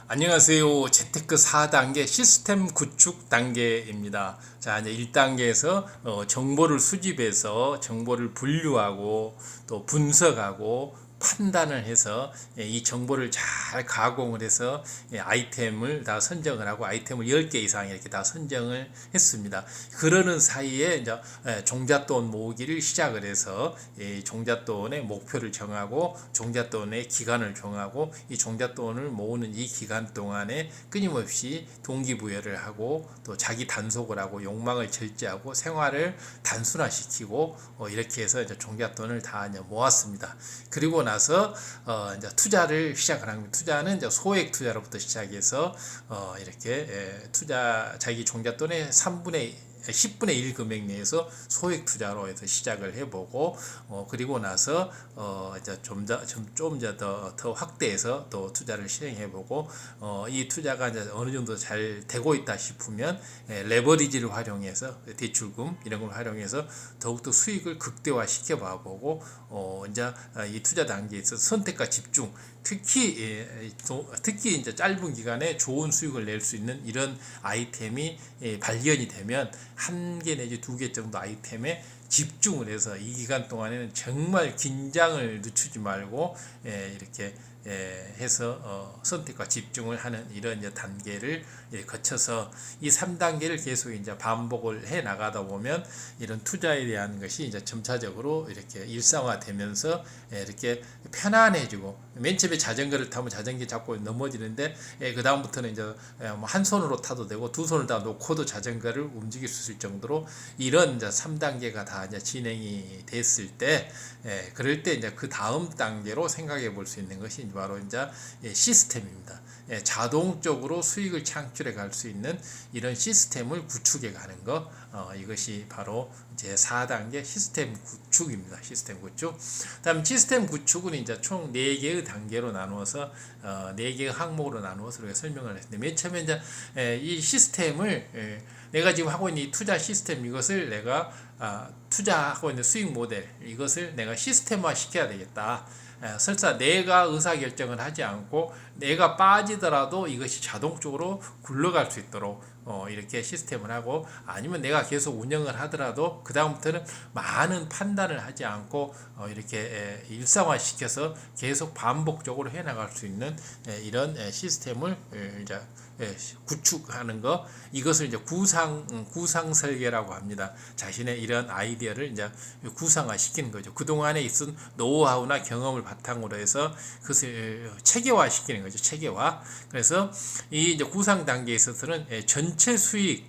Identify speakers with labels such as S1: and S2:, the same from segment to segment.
S1: 안녕하세요. 재테크 4단계 시스템 구축 단계입니다. 자, 이제 1단계에서 정보를 수집해서 정보를 분류하고 또 분석하고 판단을 해서 이 정보를 잘 가공을 해서 아이템을 다 선정을 하고 아이템을 10개 이상 이렇게 다 선정을 했습니다. 그러는 사이에 이제 종잣돈 모으기를 시작을 해서 종잣돈의 목표를 정하고 종잣돈의 기간을 정하고 이 종잣돈을 모으는 이 기간 동안에 끊임없이 동기부여를 하고 또 자기 단속을 하고 욕망을 절제하고 생활을 단순화시키고 이렇게 해서 이제 종잣돈을 다 이제 모았습니다. 그리고 나서 이제 투자를 시작을 합니다. 투자는 이제 소액 투자로부터 시작해서 이렇게 투자 자기 종잣돈의 10분의 1 금액 내에서 소액 투자로 해서 시작을 해보고 그리고 나서 이제 좀 더 확대해서 또 투자를 실행해보고 이 투자가 이제 어느 정도 잘 되고 있다 싶으면 레버리지를 활용해서 대출금 이런 걸 활용해서 더욱더 수익을 극대화시켜 봐보고 이제 이 투자 단계에 있어서 선택과 집중 특히 이제 짧은 기간에 좋은 수익을 낼 수 있는 이런 아이템이 발견이 되면 한 개 내지 두 개 정도 아이템에 집중을 해서 이 기간 동안에는 정말 긴장을 늦추지 말고 이렇게 해서 선택과 집중을 하는 이런 이제 단계를 거쳐서 이 3단계를 계속 이제 반복을 해 나가다 보면 이런 투자에 대한 것이 이제 점차적으로 이렇게 일상화되면서 이렇게 편안해지고 맨 처음에 자전거를 타면 자전거 잡고 넘어지는데 그 다음부터는 이제 한 손으로 타도 되고 두 손을 다 놓고도 자전거를 움직일 수 있을 정도로 이런 이제 3단계가 다 이제 진행이 됐을 때 그럴 때 이제 그 다음 단계로 생각해 볼 수 있는 것이 바로 이제 시스템입니다. 자동적으로 수익을 창출해 갈 수 있는 이런 시스템을 구축해 가는 것 이것이 바로 제 4단계 시스템 구축입니다. 시스템 구축. 다음 시스템 구축은 이제 총 4개의 단계로 나누어서 4개의 항목으로 나누어서 우리가 설명을 했는데 맨 처음에 이제 이 시스템을 내가 지금 하고 있는 이 투자 시스템 이것을 내가 투자하고 있는 수익 모델 이것을 내가 시스템화 시켜야 되겠다. 설사 내가 의사결정을 하지 않고 내가 빠지더라도 이것이 자동적으로 굴러갈 수 있도록 이렇게 시스템을 하고 아니면 내가 계속 운영을 하더라도 그 다음부터는 많은 판단을 하지 않고 이렇게 일상화시켜서 계속 반복적으로 해나갈 수 있는 이런 시스템을 이제 구축하는 거 이것을 이제 구상 설계라고 합니다. 자신의 이런 아이디어를 이제 구상화 시키는 거죠. 그 동안에 있은 노하우나 경험을 바탕으로 해서 그것을 체계화 시키는 거죠. 체계화. 그래서 이 이제 구상 단계에 있어서는 전체 수익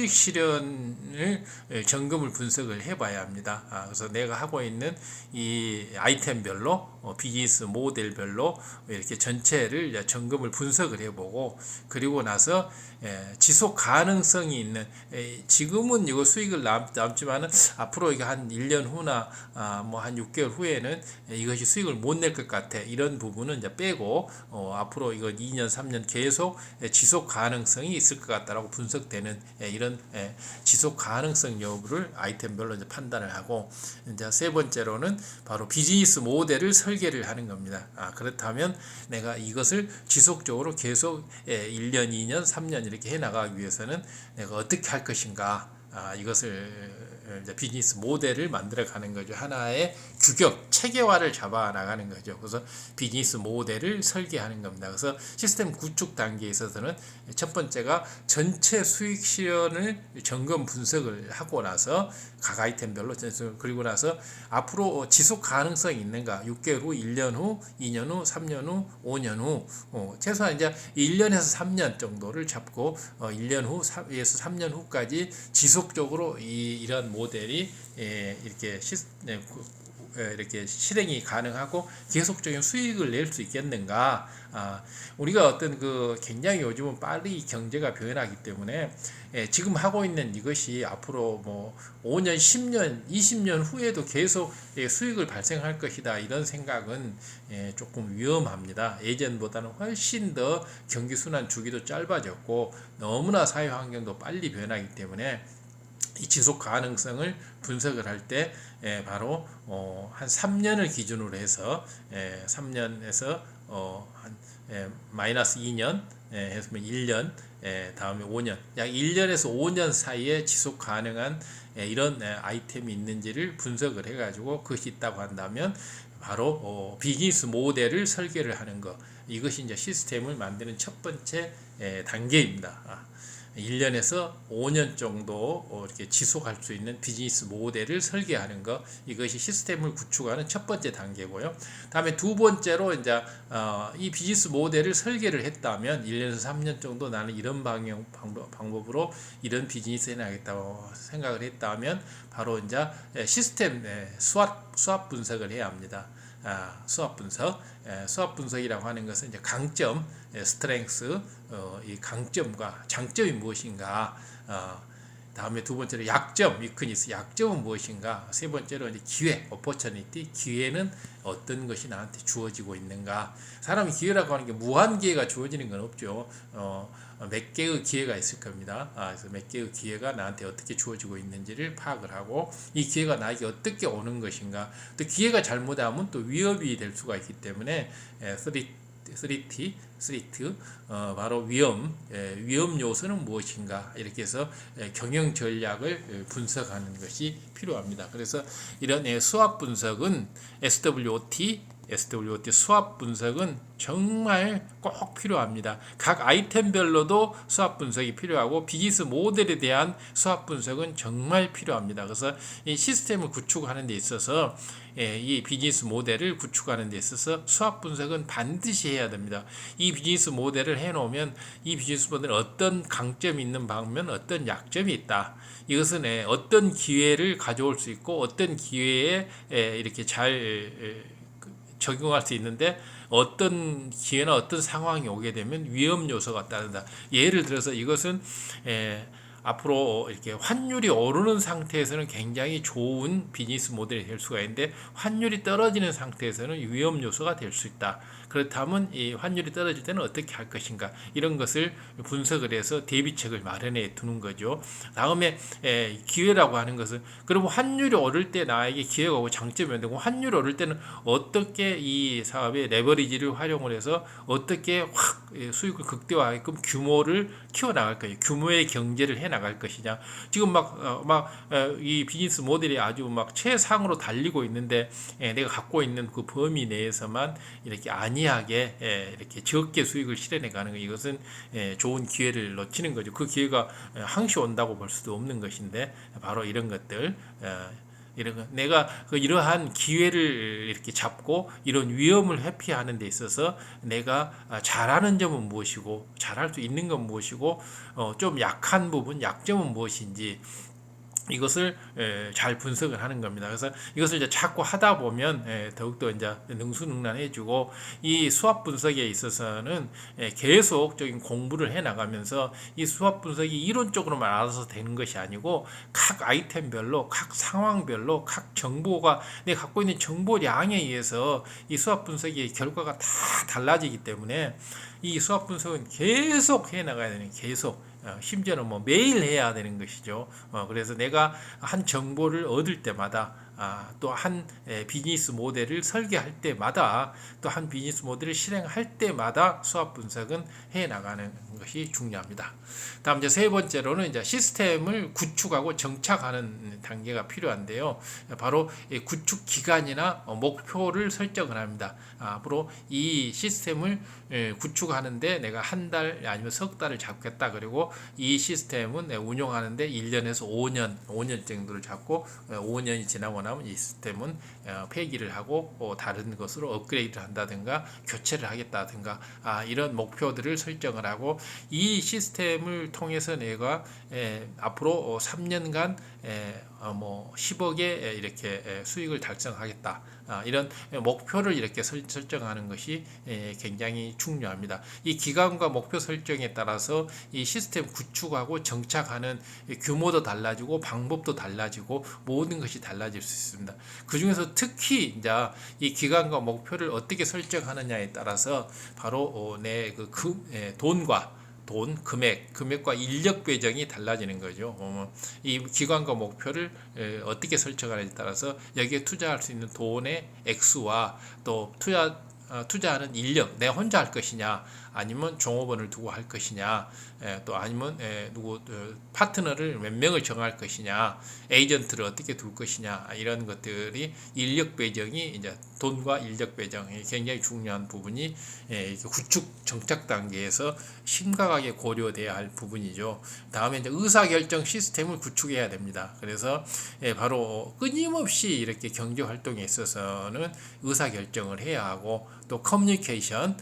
S1: 실현을 점검을 분석을 해봐야 합니다. 그래서 내가 하고 있는 이 아이템별로 비즈니스 모델별로 이렇게 전체를 점검을 분석을 해보고 그리고 나서 지속 가능성이 있는 지금은 이거 수익을 남지만은 앞으로 이게 한 1년 후나 뭐 한 6개월 후에는 이것이 수익을 못 낼 것 같아 이런 부분은 이제 빼고 앞으로 이거 2년 3년 계속 지속 가능성이 있을 것 같다라고 분석되는 이런 지속 가능성 여부를 아이템별로 이제 판단을 하고 이제 세 번째로는 바로 비즈니스 모델을 설계를 하는 겁니다. 그렇다면 내가 이것을 지속적으로 계속 1년, 2년, 3년 이렇게 해 나가기 위해서는 내가 어떻게 할 것인가 이것을 이제 비즈니스 모델을 만들어 가는 거죠. 하나의 규격, 체계화를 잡아 나가는 거죠. 그래서 비즈니스 모델을 설계하는 겁니다. 그래서 시스템 구축 단계에 있어서는 첫 번째가 전체 수익 실현을 점검 분석을 하고 나서 각 아이템별로 그리고 나서 앞으로 지속 가능성이 있는가 6개월 후, 1년 후, 2년 후, 3년 후, 5년 후 최소한 이제 1년에서 3년 정도를 잡고 1년 후에서 3년 후까지 지속적으로 이런 모델이 이렇게 실행이 가능하고 계속적인 수익을 낼 수 있겠는가? 우리가 어떤 굉장히 요즘은 빨리 경제가 변하기 때문에 지금 하고 있는 이것이 앞으로 뭐 5년, 10년, 20년 후에도 계속 수익을 발생할 것이다 이런 생각은 조금 위험합니다. 예전보다는 훨씬 더 경기 순환 주기도 짧아졌고 너무나 사회 환경도 빨리 변하기 때문에 이 지속 가능성을 분석을 할 때 바로 한 3년을 기준으로 해서 3년에서 한 마이너스 2년 해서 1년 다음에 5년 약 1년에서 5년 사이에 지속 가능한 이런 아이템이 있는지를 분석을 해가지고 그것이 있다고 한다면 바로 비즈니스 모델을 설계를 하는 것, 이것이 이제 시스템을 만드는 첫 번째 단계입니다. 1년에서 5년 정도 이렇게 지속할 수 있는 비즈니스 모델을 설계하는 것, 이것이 시스템을 구축하는 첫 번째 단계고요. 다음에 두 번째로 이제 이 비즈니스 모델을 설계를 했다면 1년에서 3년 정도 나는 이런 방법으로 이런 비즈니스 해나가겠다고 생각을 했다면 바로 이제 시스템 수합 분석을 해야 합니다. 수합 분석이라고 하는 것은 이제 강점, 스트렝스, 이 강점과 장점이 무엇인가, 다음에 두 번째로 약점, 위크니스, 약점은 무엇인가, 세 번째로 이제 기회, 오퍼처니티, 기회는 어떤 것이 나한테 주어지고 있는가. 사람이 기회라고 하는 게 무한 기회가 주어지는 건 없죠. 몇 개의 기회가 있을 겁니다. 그래서 몇 개의 기회가 나한테 어떻게 주어지고 있는지를 파악을 하고, 이 기회가 나에게 어떻게 오는 것인가. 또 기회가 잘못하면 또 위협이 될 수가 있기 때문에 3T 바로 위험 요소는 무엇인가, 이렇게 해서 경영 전략을 분석하는 것이 필요합니다. 그래서 이런 수합 분석은 SWOT 수합 분석은 정말 꼭 필요합니다. 각 아이템별로도 수합 분석이 필요하고 비즈니스 모델에 대한 수합 분석은 정말 필요합니다. 그래서 이 시스템을 구축하는 데 있어서 이 비즈니스 모델을 구축하는 데 있어서 수합 분석은 반드시 해야 됩니다. 이 비즈니스 모델을 해놓으면 이 비즈니스 모델은 어떤 강점이 있는 반면 어떤 약점이 있다. 이것은 어떤 기회를 가져올 수 있고 어떤 기회에 이렇게 잘 적용할 수 있는데 어떤 기회나 어떤 상황이 오게 되면 위험 요소가 따른다. 예를 들어서 이것은 앞으로 이렇게 환율이 오르는 상태에서는 굉장히 좋은 비즈니스 모델이 될 수가 있는데 환율이 떨어지는 상태에서는 위험 요소가 될 수 있다. 그렇다면 이 환율이 떨어질 때는 어떻게 할 것인가, 이런 것을 분석을 해서 대비책을 마련해 두는 거죠. 다음에 기회라고 하는 것은, 그러면 환율이 오를 때 나에게 기회가 오고 장점이 되고, 환율이 오를 때는 어떻게 이 사업의 레버리지를 활용을 해서 어떻게 확 수익을 극대화하게끔 규모를 키워나갈 거예요. 규모의 경제를 해나갈 것이냐. 지금 이 비즈니스 모델이 아주 막 최상으로 달리고 있는데 내가 갖고 있는 그 범위 내에서만 이렇게 안이하게 이렇게 적게 수익을 실현해가는 거, 이것은 좋은 기회를 놓치는 거죠. 그 기회가 항시 온다고 볼 수도 없는 것인데, 바로 이런 것들, 내가 이러한 기회를 이렇게 잡고 이런 위험을 회피하는 데 있어서 내가 잘하는 점은 무엇이고 잘할 수 있는 건 무엇이고 좀 약한 부분, 약점은 무엇인지, 이것을 잘 분석을 하는 겁니다. 그래서 이것을 이제 자꾸 하다 보면 더욱더 이제 능수능란해지고, 이 수합 분석에 있어서는 계속적인 공부를 해 나가면서 이 수합 분석이 이론적으로만 알아서 되는 것이 아니고 각 아이템별로, 각 상황별로, 각 정보가 내가 갖고 있는 정보량에 의해서 이 수합 분석의 결과가 다 달라지기 때문에 이 수합 분석은 계속 해 나가야 되는, 계속 심지어는 매일 해야 되는 것이죠. 그래서 내가 한 정보를 얻을 때마다 또 한 비즈니스 모델을 설계할 때마다, 또 한 비즈니스 모델을 실행할 때마다 수합 분석은 해 나가는 것이 중요합니다. 다음 이제 세 번째로는 이제 시스템을 구축하고 정착하는 단계가 필요한데요. 바로 구축 기간이나 목표를 설정을 합니다. 앞으로 이 시스템을 구축하는데 내가 한 달 아니면 석 달을 잡겠다. 그리고 이 시스템은 운영하는데 1년에서 5년 정도를 잡고 5년이 지나고 나면 이 시스템은 폐기를 하고 다른 것으로 업그레이드를 한다든가 교체를 하겠다든가 이런 목표들을 설정을 하고, 이 시스템을 통해서 내가 앞으로 3년간 10억의 이렇게 수익을 달성하겠다. 이런 목표를 이렇게 설정하는 것이 굉장히 중요합니다. 이 기간과 목표 설정에 따라서 이 시스템 구축하고 정착하는 규모도 달라지고 방법도 달라지고 모든 것이 달라질 수 있습니다. 그 중에서 특히 이제 이 기간과 목표를 어떻게 설정하느냐에 따라서 바로 내 금액과 인력 배정이 달라지는 거죠. 이 기간과 목표를 어떻게 설정하느냐에 따라서 여기에 투자할 수 있는 돈의 액수와 또 투자하는 인력, 내가 혼자 할 것이냐, 아니면 종업원을 두고 할 것이냐, 또 아니면 파트너를 몇 명을 정할 것이냐, 에이전트를 어떻게 둘 것이냐, 이런 것들이 인력 배정이 이제 돈과 인력 배정이 굉장히 중요한 부분이 구축 정착 단계에서 심각하게 고려돼야 할 부분이죠. 다음에 이제 의사결정 시스템을 구축해야 됩니다. 그래서 바로 끊임없이 이렇게 경제 활동에 있어서는 의사결정을 해야 하고, 또 커뮤니케이션,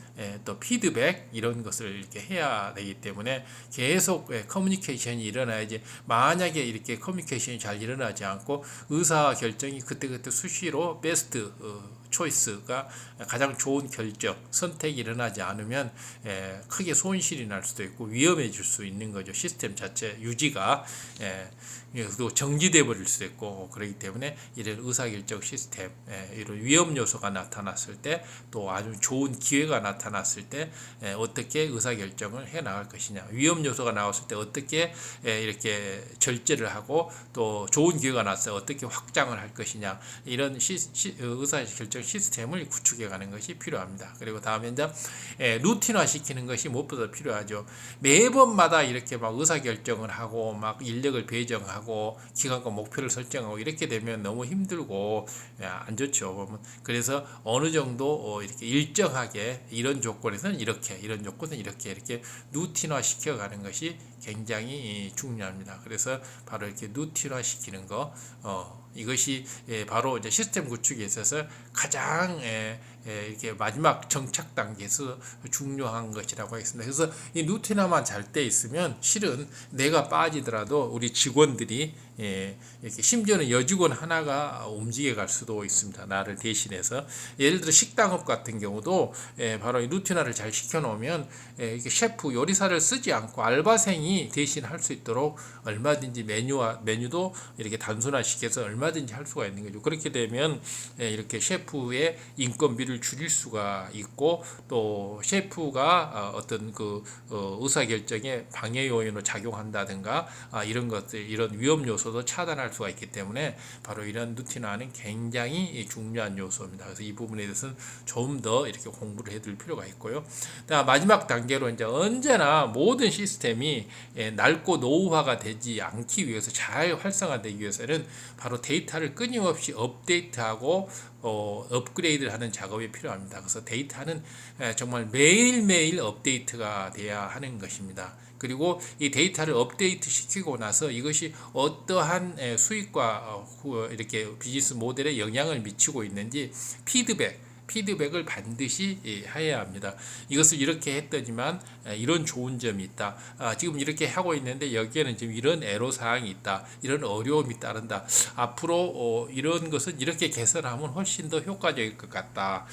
S1: 또 피드백 이런 것을 이렇게 해야 되기 때문에 계속 커뮤니케이션이 일어나야지, 만약에 이렇게 커뮤니케이션이 잘 일어나지 않고 의사 결정이 그때그때 수시로 베스트 초이스가 가장 좋은 결정, 선택이 일어나지 않으면 크게 손실이 날 수도 있고 위험해질 수 있는 거죠. 시스템 자체 유지가 또 정지돼 버릴 수도 있고, 그렇기 때문에 이런 의사결정 시스템, 이런 위험 요소가 나타났을 때, 또 아주 좋은 기회가 나타났을 때 어떻게 의사결정을 해 나갈 것이냐, 위험 요소가 나왔을 때 어떻게 이렇게 절제를 하고, 또 좋은 기회가 났을 때 어떻게 확장을 할 것이냐, 이런 의사결정 시스템을 구축해 가는 것이 필요합니다. 그리고 다음에 이제 루틴화 시키는 것이 무엇보다 필요하죠. 매번마다 이렇게 막 의사결정을 하고 막 인력을 배정하고 기간과 목표를 설정하고 이렇게 되면 너무 힘들고 안 좋죠. 그래서 어느 정도 이렇게 일정하게 이런 조건에서는 이렇게, 이런 조건은 이렇게 루틴화 시켜가는 것이 굉장히 중요합니다. 그래서 바로 이렇게 루틴화 시키는 거, 이것이 바로 이제 시스템 구축에 있어서 가장 이렇게 마지막 정착 단계에서 중요한 것이라고 하겠습니다. 그래서 이 루틴화만 잘 돼 있으면 실은 내가 빠지더라도 우리 직원들이 이렇게 심지어는 여직원 하나가 움직여 갈 수도 있습니다. 나를 대신해서. 예를 들어 식당업 같은 경우도 바로 이 루틴화를 잘 시켜놓으면 이렇게 셰프, 요리사를 쓰지 않고 알바생이 대신 할 수 있도록 얼마든지 메뉴도 이렇게 단순화시켜서 얼마든지 할 수가 있는 거죠. 그렇게 되면 이렇게 셰프의 인건비를 줄일 수가 있고, 또 셰프가 어떤 그 의사결정에 방해 요인으로 작용한다든가 이런 것들, 이런 위험 요소도 차단할 수가 있기 때문에 바로 이런 루틴화는 굉장히 중요한 요소입니다. 그래서 이 부분에 대해서는 좀 더 이렇게 공부를 해둘 필요가 있고요. 마지막 단계로 이제 언제나 모든 시스템이 낡고 노후화가 되지 않기 위해서, 잘 활성화되기 위해서는 바로 데이터를 끊임없이 업데이트하고 업그레이드를 하는 작업이 필요합니다. 그래서 데이터는 정말 매일매일 업데이트가 돼야 하는 것입니다. 그리고 이 데이터를 업데이트 시키고 나서 이것이 어떠한 수익과 이렇게 비즈니스 모델에 영향을 미치고 있는지 피드백을 반드시 해야 합니다. 이것을 이렇게 했더니만 이런 좋은 점이 있다. 지금 이렇게 하고 있는데 여기에는 지금 이런 애로사항이 있다. 이런 어려움이 따른다. 앞으로 이런 것은 이렇게 개선하면 훨씬 더 효과적일 것 같다.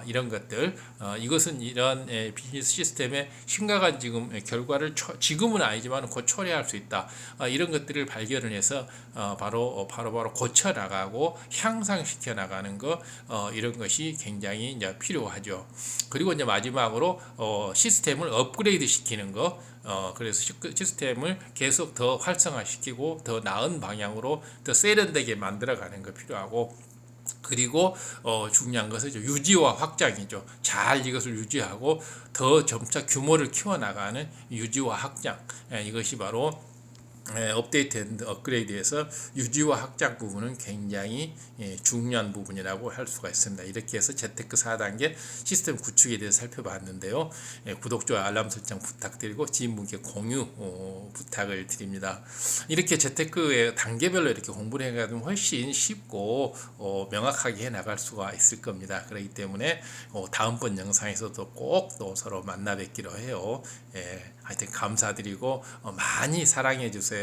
S1: 이런 것들, 이것은 이런 비즈니스 시스템의 심각한 지금 결과를 지금은 아니지만 곧 초래할 수 있다. 이런 것들을 발견을 해서 바로 고쳐 나가고 향상시켜 나가는 거, 이런 것이 굉장히 이제 필요하죠. 그리고 이제 마지막으로 시스템을 업그레이드 시키는 거, 그래서 시스템을 계속 더 활성화시키고 더 나은 방향으로 더 세련되게 만들어가는 거 필요하고, 그리고 중요한 것은 유지와 확장이죠. 잘 이것을 유지하고 더 점차 규모를 키워나가는 유지와 확장, 이것이 바로 업데이트 앤 업그레이드에서 유지와 확장 부분은 굉장히 중요한 부분이라고 할 수가 있습니다. 이렇게 해서 재테크 4단계 시스템 구축에 대해서 살펴봤는데요. 구독, 좋아요, 알람 설정 부탁드리고 지인분께 공유 부탁을 드립니다. 이렇게 재테크의 단계별로 이렇게 공부를 해가면 훨씬 쉽고 명확하게 해 나갈 수가 있을 겁니다. 그렇기 때문에 다음번 영상에서도 꼭 또 서로 만나 뵙기로 해요. 하여튼 감사드리고 많이 사랑해 주세요.